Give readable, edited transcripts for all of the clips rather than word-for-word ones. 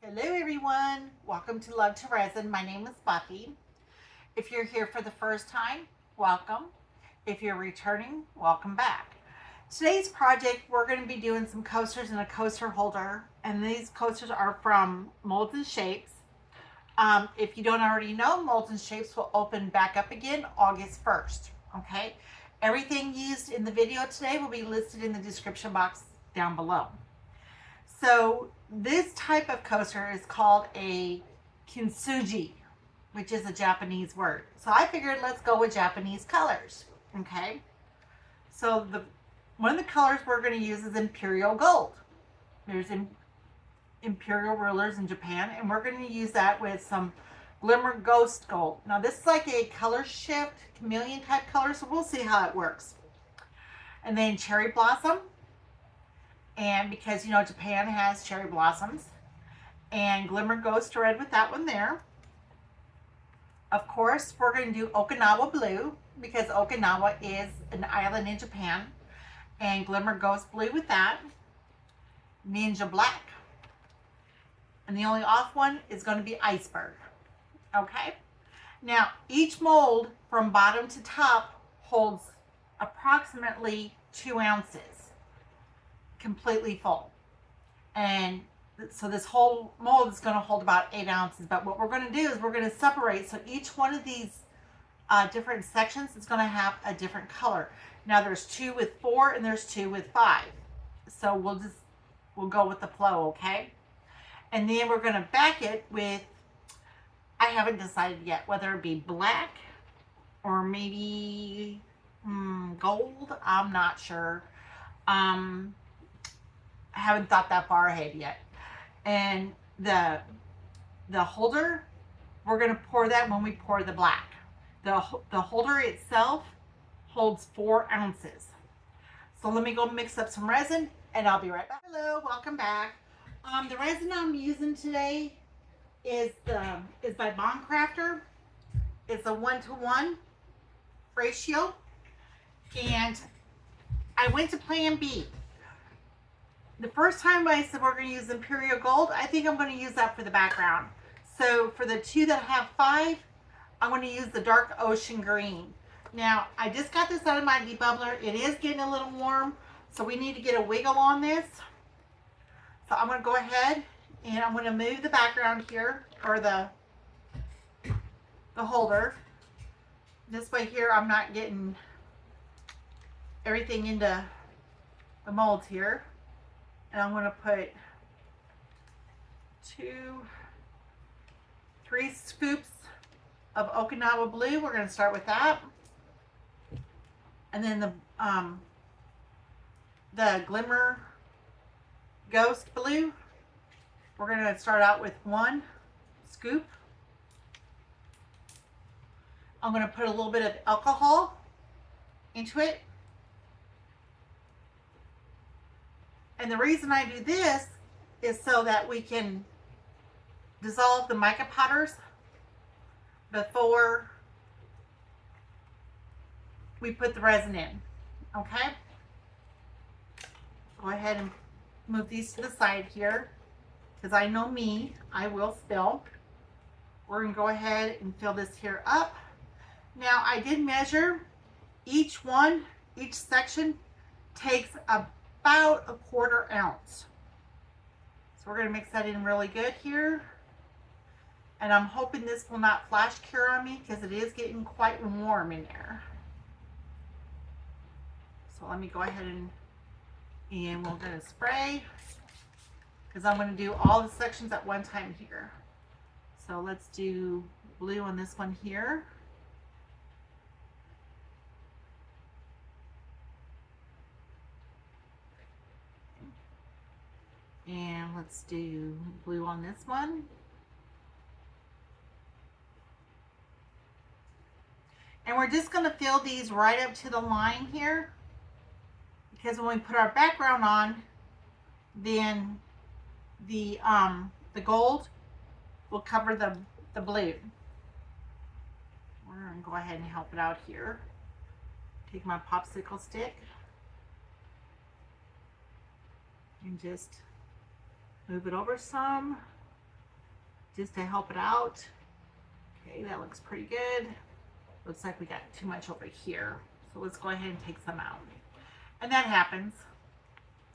Hello everyone, welcome to Love to Resin. My name is Buffy. If you're here for the first time, welcome. If you're returning, welcome back. Today's project, we're going to be doing some coasters and a coaster holder, and these coasters are from Molds and Shapes. If you don't already know, Molds and Shapes will open back up again August 1st, okay? Everything used in the video today will be listed in the description box down below. So this type of coaster is called a Kintsugi, which is a Japanese word. So I figured let's go with Japanese colors, okay? So one of the colors we're going to use is Imperial Gold. There's Imperial rulers in Japan, and we're going to use that with some Glimmer Ghost Gold. Now this is like a color shift, chameleon type color, so we'll see how it works. And then Cherry Blossom. And because, Japan has cherry blossoms. And Glimmer Ghost Red with that one there. Of course, we're going to do Okinawa Blue, because Okinawa is an island in Japan. And Glimmer Ghost Blue with that. Ninja Black. And the only off one is going to be Iceberg. Okay? Now, each mold from bottom to top holds approximately 2 ounces. Completely full. And so this whole mold is going to hold about 8 ounces. But what we're going to do is we're going to separate. So each one of these different sections is going to have a different color. Now there's 2 with 4 and there's 2 with 5. So we'll go with the flow, okay? And then we're going to back it with, I haven't decided yet whether it be black or maybe gold. I'm not sure. I haven't thought that far ahead yet. And the holder, we're going to pour that when we pour the black. The holder itself holds 4 ounces. So let me go mix up some resin and I'll be right back. Hello, welcome back. The resin I'm using today is by Bond Crafter. It's a 1-to-1 ratio. And I went to Plan B. The first time I said we're going to use Imperial Gold, I think I'm going to use that for the background. So for the 2 that have 5, I'm going to use the Dark Ocean Green. Now, I just got this out of my debubbler. It is getting a little warm, so we need to get a wiggle on this. So I'm going to go ahead and I'm going to move the background here, or the holder. This way here, I'm not getting everything into the molds here. And I'm going to put 3 scoops of Okinawa Blue. We're going to start with that. And then the Glimmer Ghost Blue, we're going to start out with 1 scoop. I'm going to put a little bit of alcohol into it. And the reason I do this is so that we can dissolve the mica powders before we put the resin in. Okay? Go ahead and move these to the side here, because I know me, I will spill. We're going to go ahead and fill this here up. Now, I did measure each section takes about a 1/4 ounce. So we're going to mix that in really good here. And I'm hoping this will not flash cure on me, because it is getting quite warm in there. So let me go ahead and we're going to spray, because I'm going to do all the sections at one time here. So let's do blue on this one here. And let's do blue on this one. And we're just going to fill these right up to the line here, because when we put our background on, then the gold will cover the blue. We're going to go ahead and help it out here. Take my popsicle stick and just move it over some. just to help it out. Okay, that looks pretty good. Looks like we got too much over here. So let's go ahead and take some out. And that happens.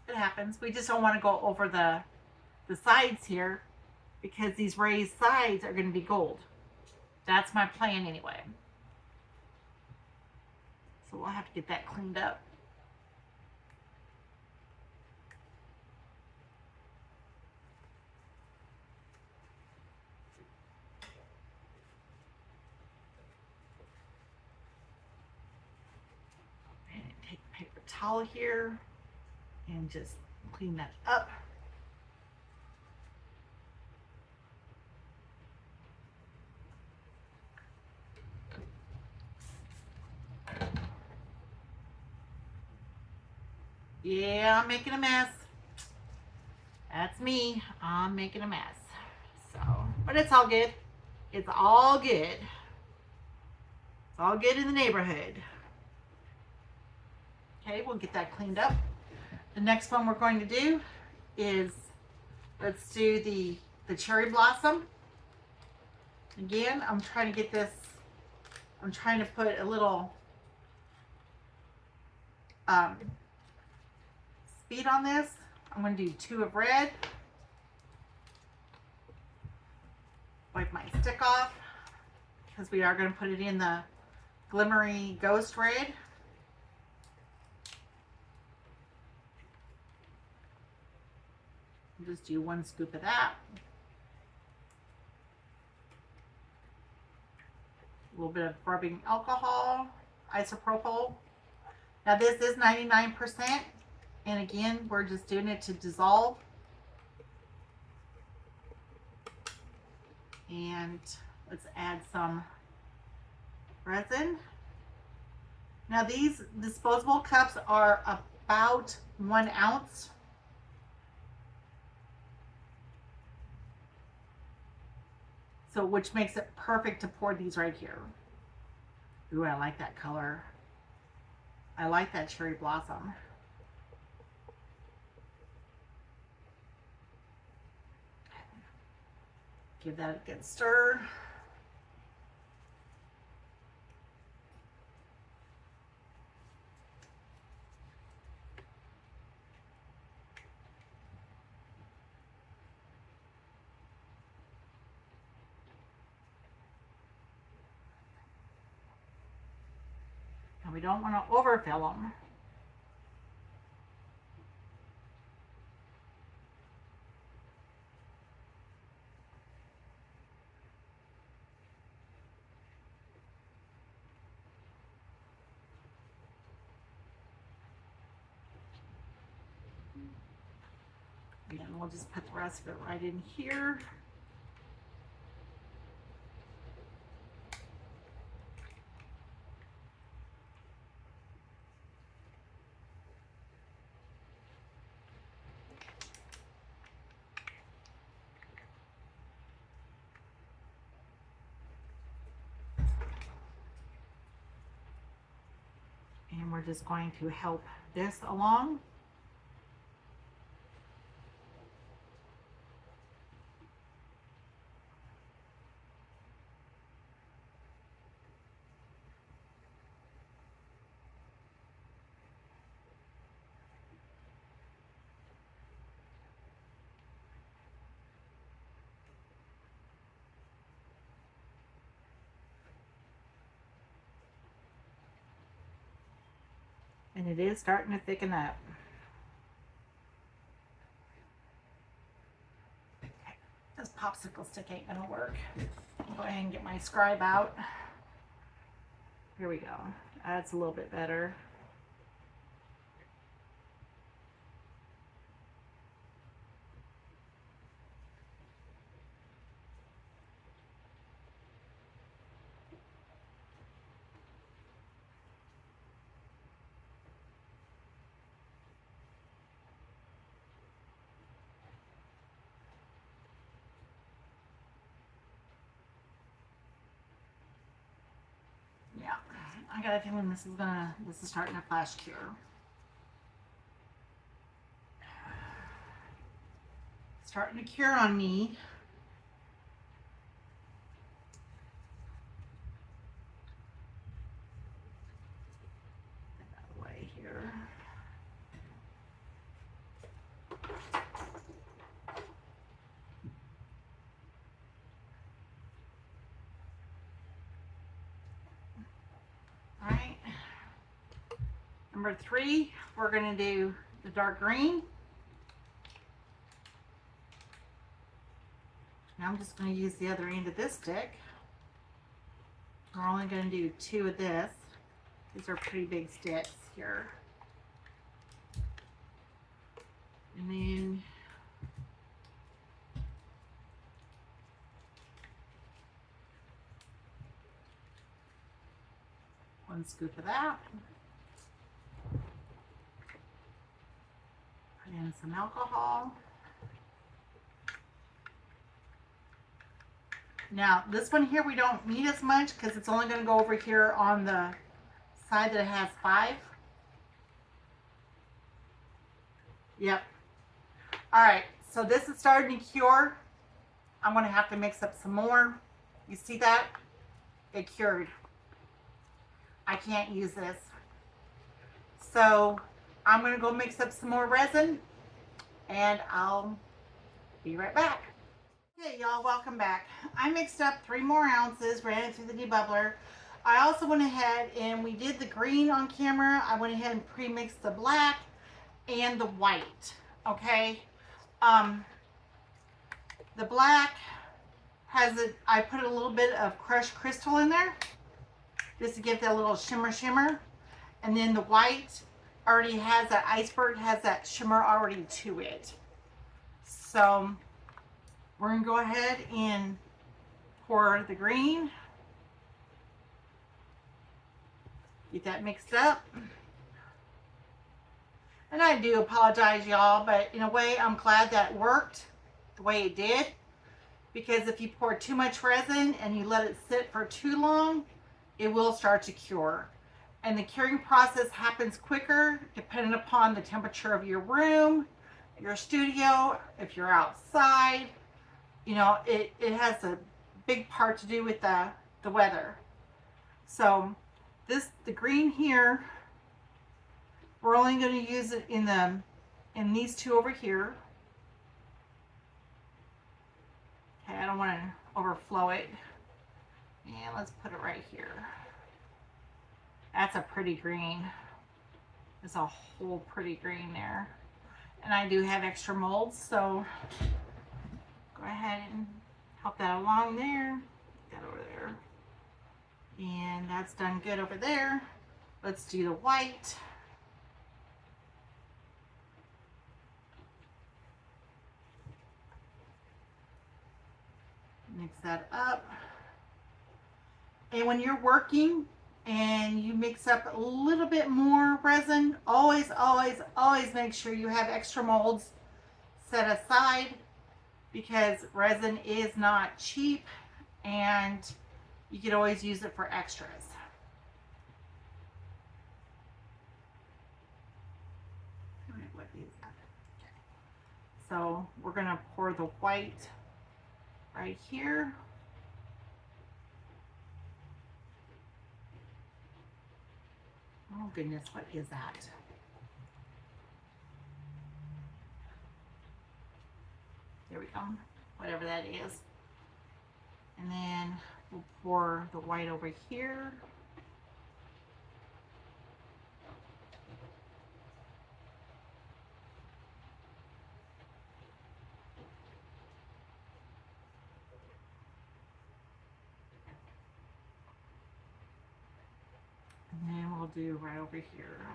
It happens. We just don't want to go over the sides here because these raised sides are going to be gold. That's my plan anyway. So we'll have to get that cleaned up. And take a paper towel here and just clean that up. Yeah, I'm making a mess. That's me. I'm making a mess. So, but it's all good. It's all good. It's all good in the neighborhood. Okay, we'll get that cleaned up. The next one we're going to do is, let's do the cherry blossom. Again, I'm trying to get this, I'm trying to put a little speed on this. I'm going to do 2 of red. Wipe my stick off because we are going to put it in the glimmery ghost red. Just do 1 scoop of that. A little bit of rubbing alcohol, isopropyl. Now this is 99%, and again, we're just doing it to dissolve. And let's add some resin. Now these disposable cups are about 1 ounce. So, which makes it perfect to pour these right here. Ooh, I like that color. I like that cherry blossom. Give that a good stir. And we don't want to overfill them. And we'll just put the rest of it right in here. And we're just going to help this along. And it is starting to thicken up. Okay, this popsicle stick ain't gonna work. I'll go ahead and get my scribe out. Here we go. That's a little bit better. Yeah, I got a feeling this is starting to flash cure. Starting to cure on me. Number 3, we're going to do the dark green. Now I'm just going to use the other end of this stick. We're only going to do 2 of this. These are pretty big sticks here. And then one scoop of that. Put in some alcohol. Now this one here we don't need as much because it's only going to go over here on the side that has 5. Yep. Alright, so this is starting to cure. I'm going to have to mix up some more. You see that? It cured. I can't use this. So I'm going to go mix up some more resin and I'll be right back. Okay, y'all, welcome back. I mixed up 3 more ounces, ran it through the debubbler. I also went ahead and we did the green on camera. I went ahead and pre-mixed the black and the white, okay? The black has I put a little bit of crushed crystal in there just to give that little shimmer. And then the white already has that iceberg, has that shimmer already to it. So we're going to go ahead and pour the green. Get that mixed up. And I do apologize, y'all, but in a way, I'm glad that worked the way it did. Because if you pour too much resin and you let it sit for too long, it will start to cure. And the curing process happens quicker depending upon the temperature of your room, your studio, if you're outside. You know, it has a big part to do with the weather. So the green here, we're only going to use it in these 2 over here. Okay, I don't want to overflow it. And let's put it right here. That's a pretty green. There's a whole pretty green there. And I do have extra molds, so go ahead and help that along there. Get that over there. And that's done good over there. Let's do the white. Mix that up. And when you're working and you mix up a little bit more resin, always make sure you have extra molds set aside, because resin is not cheap and you can always use it for extras. What is that? Okay. So we're going to pour the white right here. Oh goodness, what is that? There we go. Whatever that is. And then we'll pour the white over here. And then we'll do right over here.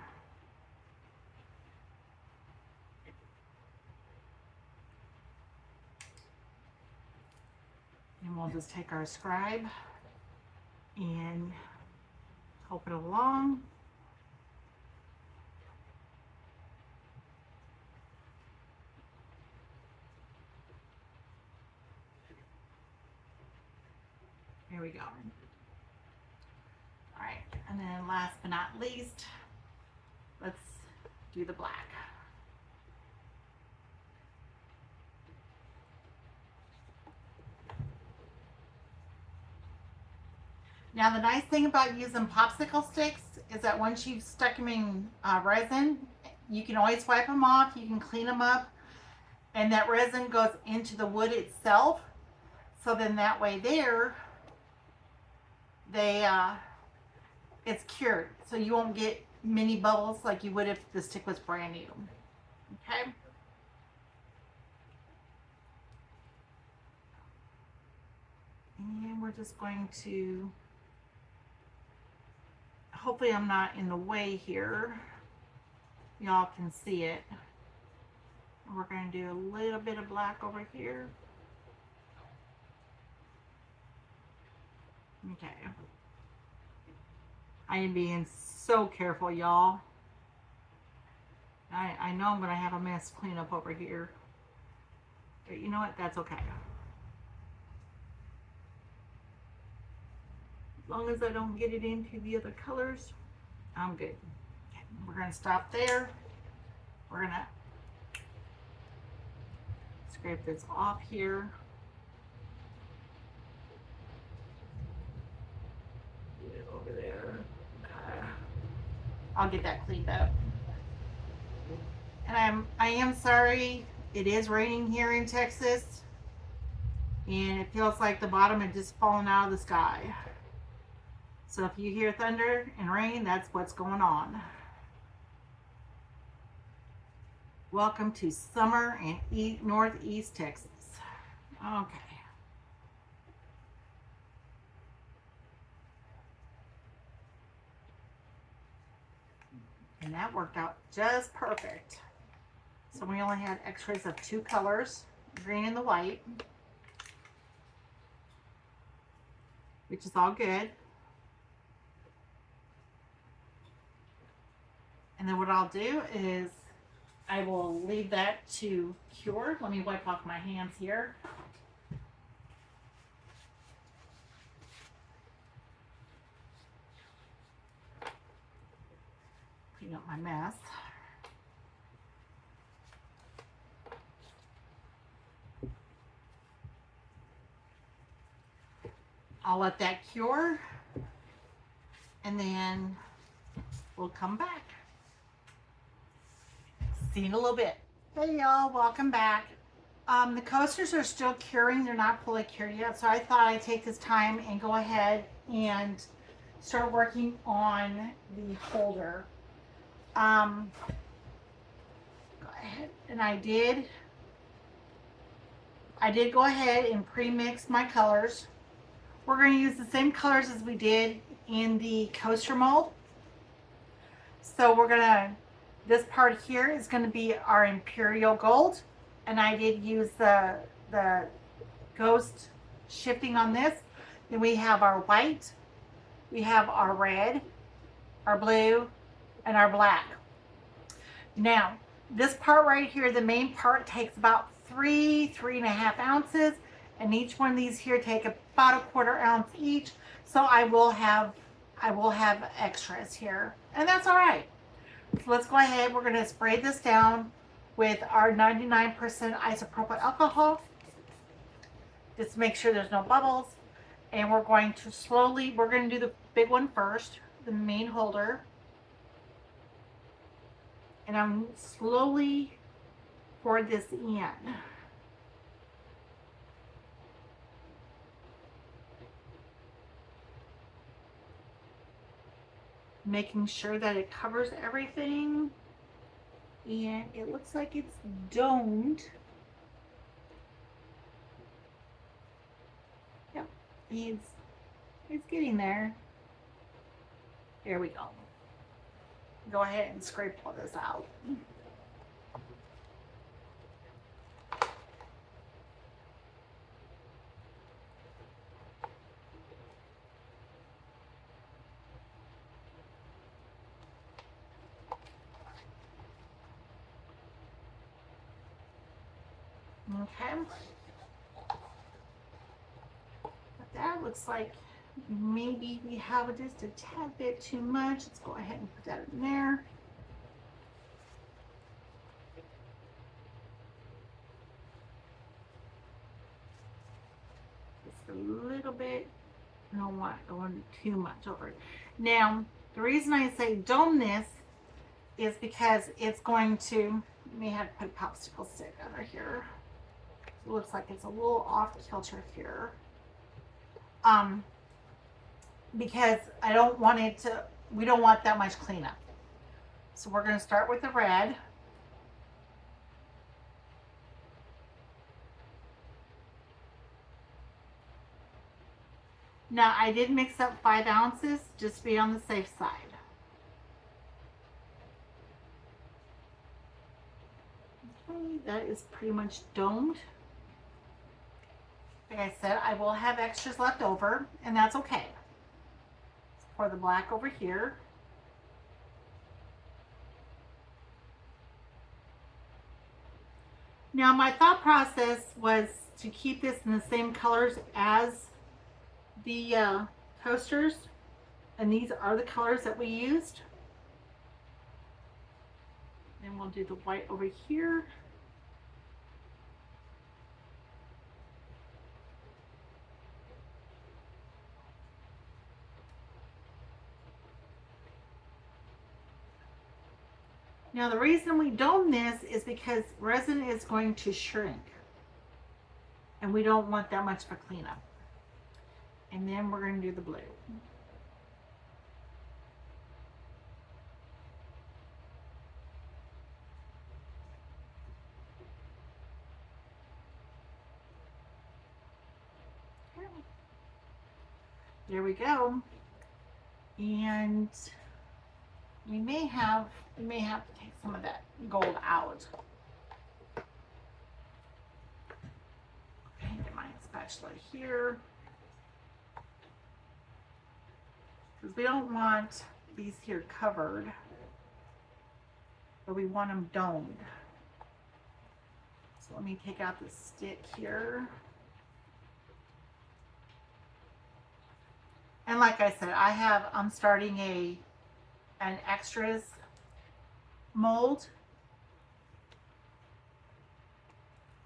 And we'll just take our scribe and help it along. Here we go. All right, and then last but not least, let's do the black. Now the nice thing about using popsicle sticks is that once you've stuck them in resin, you can always wipe them off, you can clean them up, and that resin goes into the wood itself. So then that way there, it's cured. So you won't get mini bubbles like you would if the stick was brand new. Okay. And we're just going to, hopefully I'm not in the way here. Y'all can see it. We're going to do a little bit of black over here. Okay. I am being so careful, y'all. I know I'm going to have a mess clean up over here. But you know what? That's okay. As long as I don't get it into the other colors, I'm good. Okay, we're going to stop there. We're going to scrape this off here. Get it over there. I'll get that cleaned up. And I am sorry, it is raining here in Texas, and it feels like the bottom had just fallen out of the sky. So if you hear thunder and rain, that's what's going on. Welcome to summer in Northeast Texas. Okay. And that worked out just perfect. So we only had extras of 2 colors, green and the white, which is all good. And then what I'll do is I will leave that to cure. Let me wipe off my hands here. Clean up my mess. I'll let that cure, and then we'll come back. See you in a little bit. Hey y'all, welcome back. The coasters are still curing. They're not fully cured yet, so I thought I'd take this time and go ahead and start working on the holder. Go ahead, and I did go ahead and pre-mix my colors. We're going to use the same colors as we did in the coaster mold. So we're going to, this part here is going to be our Imperial Gold. And I did use the ghost shifting on this. Then we have our white, we have our red, our blue, and our black. Now, this part right here, the main part, takes about 3.5 ounces. And each one of these here take about 1/4 ounce each. So I will have extras here, and that's all right. So let's go ahead. We're going to spray this down with our 99% isopropyl alcohol. Just to make sure there's no bubbles. And we're going to slowly, we're going to do the big one first, the main holder. And I'm slowly pour this in. Making sure that it covers everything, and it looks like it's domed. Yep, it's getting there. Here we go. Go ahead and scrape all this out. Okay, but that looks like maybe we have just a tad bit too much. Let's go ahead and put that in there. Just a little bit. I don't want it going too much over it. Now, the reason I say dome this is because it's going to, may have to put a popsicle stick under here. It looks like it's a little off kilter here. Because I don't want it to, we don't want that much cleanup. So we're going to start with the red. Now I did mix up 5 ounces just to be on the safe side. Okay, that is pretty much domed. Like I said, I will have extras left over, and that's okay. Let's pour the black over here. Now my thought process was to keep this in the same colors as the coasters, and these are the colors that we used. And we'll do the white over here. Now the reason we dome this is because resin is going to shrink, and we don't want that much for cleanup. And then we're going to do the blue. There we go. And we may have to take some of that gold out. Okay, get my spatula here. Because we don't want these here covered, but we want them domed. So let me take out the stick here. And like I said, I'm starting an extras mold.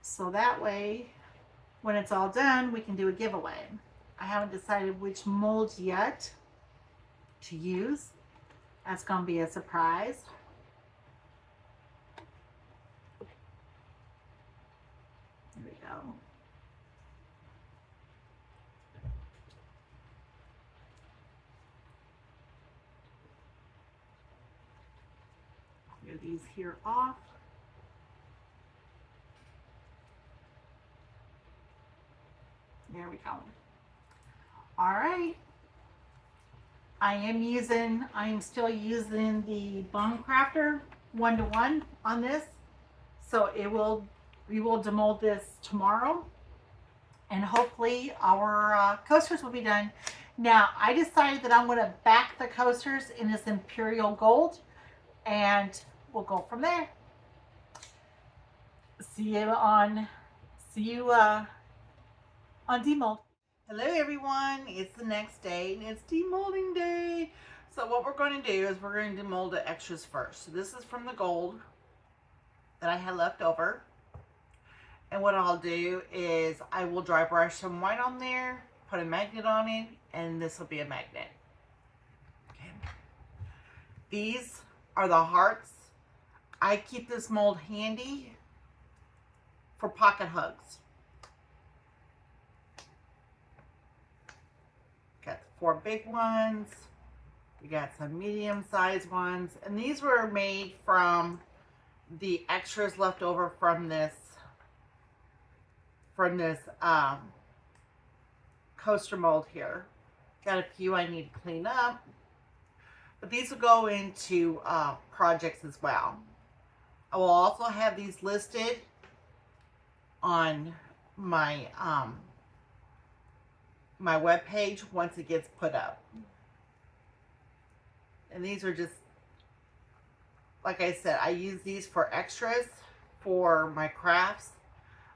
So that way, when it's all done, we can do a giveaway. I haven't decided which mold yet to use. That's going to be a surprise. There we go. Clear these here off. There we go. All right. I am still using the Bone Crafter 1-to-1 on this. So we will demold this tomorrow, and hopefully our coasters will be done. Now I decided that I'm going to back the coasters in this Imperial Gold, and we'll go from there. See you on demold. Hello everyone, it's the next day and it's demolding day. So what we're going to do is we're going to demold the extras first. So this is from the gold that I had left over. And what I'll do is I will dry brush some white on there, put a magnet on it, and this will be a magnet. Okay. These are the hearts. I keep this mold handy for pocket hugs. Got 4 big ones. We got some medium-sized ones, and these were made from the extras left over from this coaster mold here. Got a few I need to clean up, but these will go into projects as well. I will also have these listed on my my webpage once it gets put up. And these are just, like I said, I use these for extras for my crafts.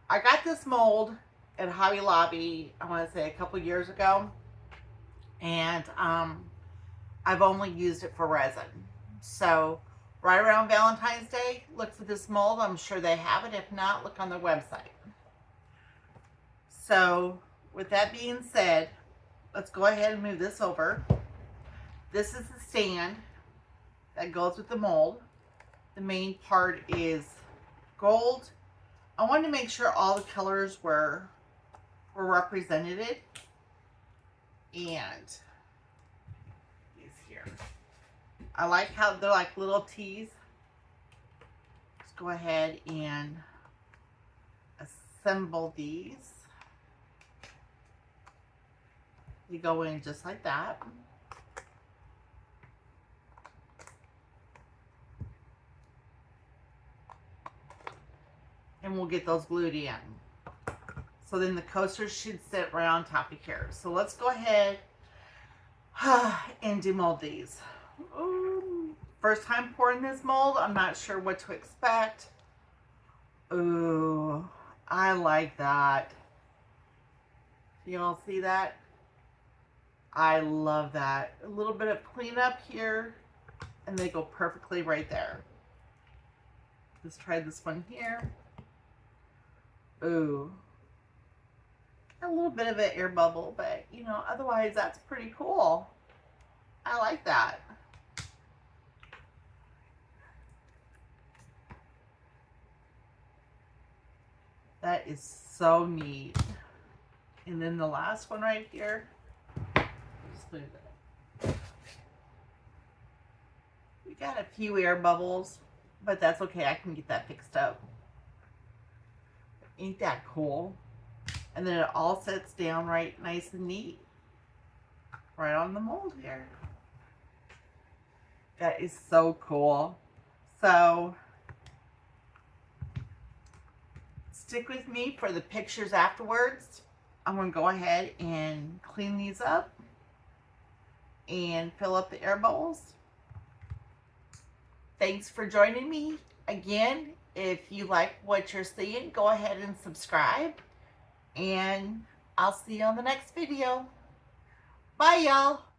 I got this mold at Hobby Lobby, I want to say a couple years ago, and I've only used it for resin. So right around Valentine's Day, look for this mold. I'm sure they have it. If not, look on their website. So with that being said, let's go ahead and move this over. This is the stand that goes with the mold. The main part is gold. I wanted to make sure all the colors were represented. And these here. I like how they're like little T's. Let's go ahead and assemble these. You go in just like that. And we'll get those glued in. So then the coasters should sit right on top of here. So let's go ahead and demold these. Ooh, first time pouring this mold, I'm not sure what to expect. Ooh, I like that. You all see that? I love that. A little bit of cleanup here, and they go perfectly right there. Let's try this one here. Ooh. A little bit of an air bubble, but you know, otherwise that's pretty cool. I like that. That is so neat. And then the last one right here. Just move it. We got a few air bubbles, but that's okay. I can get that fixed up. Ain't that cool? And then it all sets down right nice and neat. Right on the mold here. That is so cool. So stick with me for the pictures afterwards. I'm going to go ahead and clean these up and fill up the air bowls. Thanks for joining me. Again, if you like what you're seeing, go ahead and subscribe. And I'll see you on the next video. Bye, y'all.